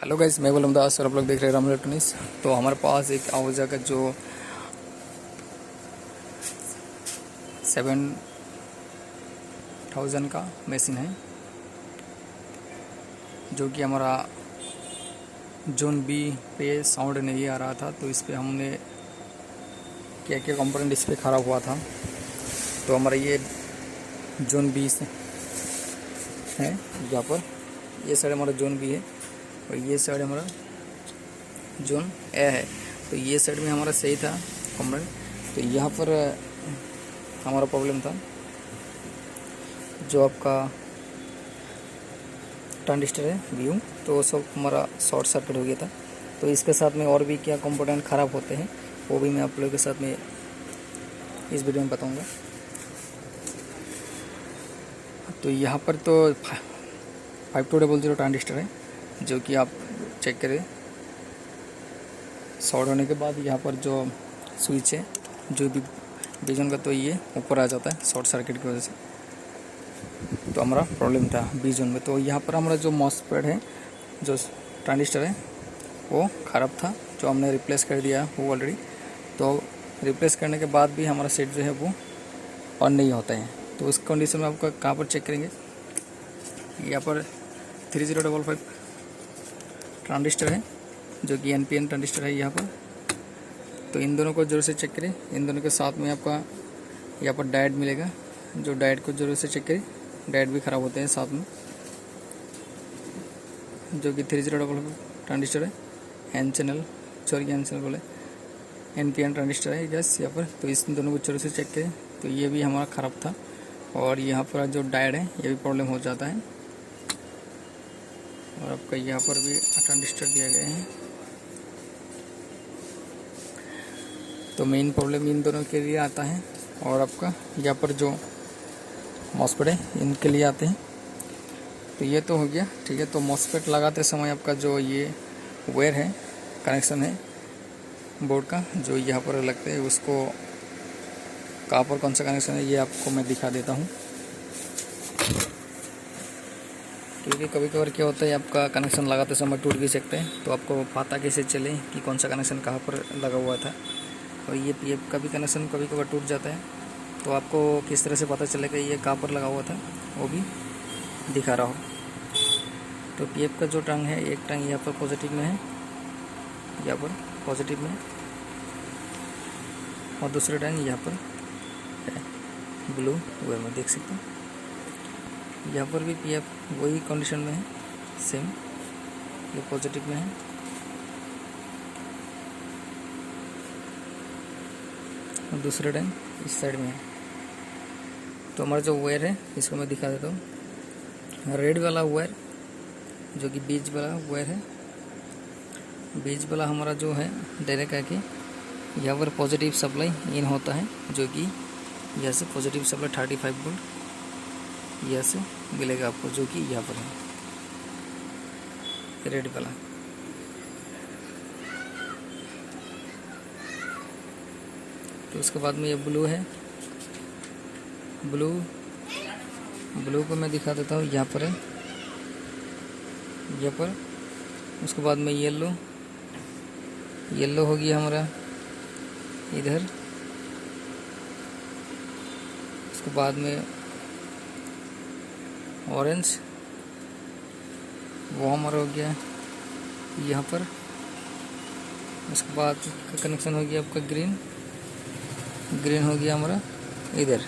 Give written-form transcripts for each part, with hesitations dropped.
Hello guys, मैं बोलूँ दास और आप लोग देख रहे हैं राम इलेक्ट्रॉनिक्स। तो हमारे पास एक आवाजा का जो 7000 का मशीन है, जो कि हमारा जोन बी पे साउंड नहीं आ रहा था। तो इस पे हमने क्या क्या कंपोनेंट इस पे ख़राब हुआ था। तो हमारा ये जोन बी है, यहाँ पर ये साइड हमारा जोन बी है और ये साइड हमारा जोन ए है। तो ये साइड में हमारा सही था कंपोनेंट, तो यहाँ पर हमारा प्रॉब्लम था जो आपका ट्रांजिस्टर है व्यू, तो सब हमारा शॉर्ट सर्किट हो गया था। तो इसके साथ में और भी क्या कंपोनेंट ख़राब होते हैं वो भी मैं आप लोगों के साथ में इस वीडियो में बताऊंगा। तो यहाँ पर तो 5200 ट्रांजिस्टर है, जो कि आप चेक करें। शॉर्ट होने के बाद यहाँ पर जो स्विच है जो भी बीजन का, तो ये ऊपर आ जाता है शॉर्ट सर्किट की वजह से। तो हमारा प्रॉब्लम था बीजन में। तो यहाँ पर हमारा जो मॉसफेट है, जो ट्रांजिस्टर है, वो ख़राब था, जो हमने रिप्लेस कर दिया वो ऑलरेडी। तो रिप्लेस करने के बाद भी हमारा सेट जो है वो ऑन नहीं होता है। तो उस कंडीशन में आपका कहाँ पर चेक करेंगे, यहाँ पर 3055 ट्रांजिस्टर है, जो कि NPN ट्रांजिस्टर है यहाँ पर। तो इन दोनों को जरूर से चेक करें। इन दोनों के साथ में आपका यहाँ पर डायोड मिलेगा, जो डायोड को जरूर से चेक करें। डायोड भी ख़राब होते हैं साथ में, जो कि 3055 ट्रांजिस्टर है। एन चैनल बोले NPN ट्रांजिस्टर है गैस यहाँ पर। तो इस दोनों को जरूर से चेक करें। तो ये भी हमारा ख़राब था और यहाँ पर जो डायोड है ये भी प्रॉब्लम हो जाता है। और आपका यहाँ पर भी ट्रांजिस्टर दिया गया है। तो मेन प्रॉब्लम इन दोनों के लिए आता है और आपका यहाँ पर जो मॉसफेट है इनके लिए आते हैं। तो ये तो हो गया, ठीक है। तो मॉसफेट लगाते समय आपका जो ये वायर है, कनेक्शन है बोर्ड का, जो यहाँ पर लगते हैं, उसको कहाँ पर कौन सा कनेक्शन है ये आपको मैं दिखा देता हूँ। क्योंकि कभी कभार क्या होता है, आपका कनेक्शन लगाते समय टूट भी सकते हैं। तो आपको पता कैसे चले कि कौन सा कनेक्शन कहाँ पर लगा हुआ था। और ये PF का भी कनेक्शन कभी कभार टूट जाता है, तो आपको किस तरह से पता चलेगा ये कहाँ पर लगा हुआ था, वो भी दिखा रहा हो। तो PF का जो टंग है, एक टंग यहाँ पर पॉजिटिव में है, यहाँ पर पॉजिटिव में, और दूसरा टंग यहाँ पर है ब्लू वे में देख सकते हैं। यहाँ पर भी PF वही कंडीशन में है, सेम, ये पॉजिटिव में है। और दूसरा टैंक इस साइड में है। तो हमारा जो वायर है इसको मैं दिखा देता हूँ। रेड वाला वायर जो कि बीच वाला वायर है, बीच वाला हमारा जो है डायरेक्ट आके यहाँ पर पॉजिटिव सप्लाई इन होता है, जो कि यहाँ से पॉजिटिव सप्लाई 35 वोल्ट यहाँ से मिलेगा आपको, जो कि यहाँ पर है रेड वाला। तो उसके बाद में ये ब्लू है, ब्लू को मैं दिखा देता हूँ, यहाँ पर है, यहाँ पर। उसके बाद में येलो हो गया हमारा इधर। उसके बाद में ऑरेंज, वो हमारा हो गया यहाँ पर। उसके बाद कनेक्शन हो गया आपका ग्रीन हो गया हमारा इधर।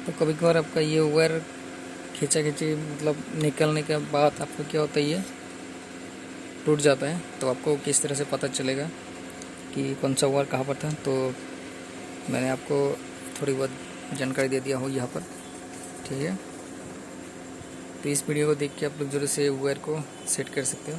तो कभी कभार आपका ये वायर खींची मतलब निकलने के बाद आपको क्या होता है, ये टूट जाता है। तो आपको किस तरह से पता चलेगा कि कौन सा वायर कहाँ पर था। तो मैंने आपको थोड़ी बहुत जानकारी दे दिया हो यहाँ पर, ठीक है। तो इस वीडियो को देख के आप लोग जरूर से वायर को सेट कर सकते हो।